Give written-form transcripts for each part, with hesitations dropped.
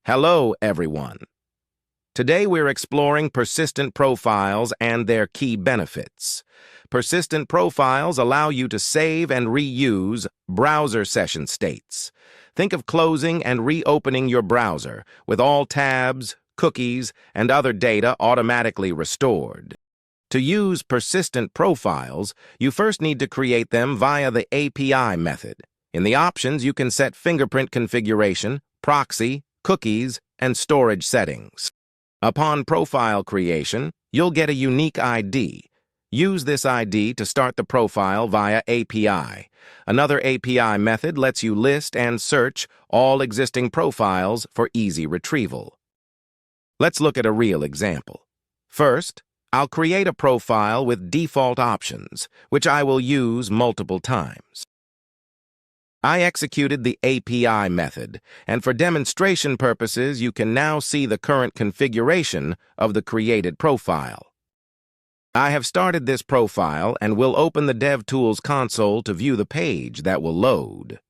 Hello, everyone. Today we're exploring persistent profiles and their key benefits. Persistent profiles allow you to save and reuse browser session states. Think of closing and reopening your browser with all tabs, cookies, and other data automatically restored. To use persistent profiles, you first need to create them via the API method. In the options, you can set fingerprint configuration, proxy, cookies, and storage settings. Upon profile creation, you'll get a unique ID. Use this ID to start the profile via API. Another API method lets you list and search all existing profiles for easy retrieval. Let's look at a real example. First, I'll create a profile with default options, which I will use multiple times. I executed the API method, and for demonstration purposes, you can now see the current configuration of the created profile. I have started this profile and will open the DevTools console to view the page that will load.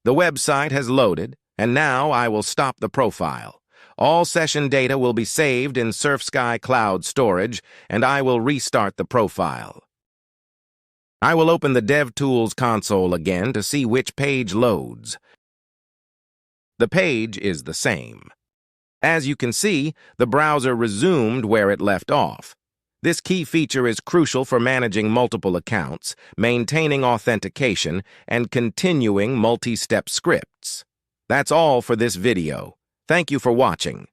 The website has loaded, and now I will stop the profile. All session data will be saved in Surfsky cloud storage, and I will restart the profile. I will open the DevTools console again to see which page loads. The page is the same. As you can see, the browser resumed where it left off. This key feature is crucial for managing multiple accounts, maintaining authentication, and continuing multi-step scripts. That's all for this video. Thank you for watching.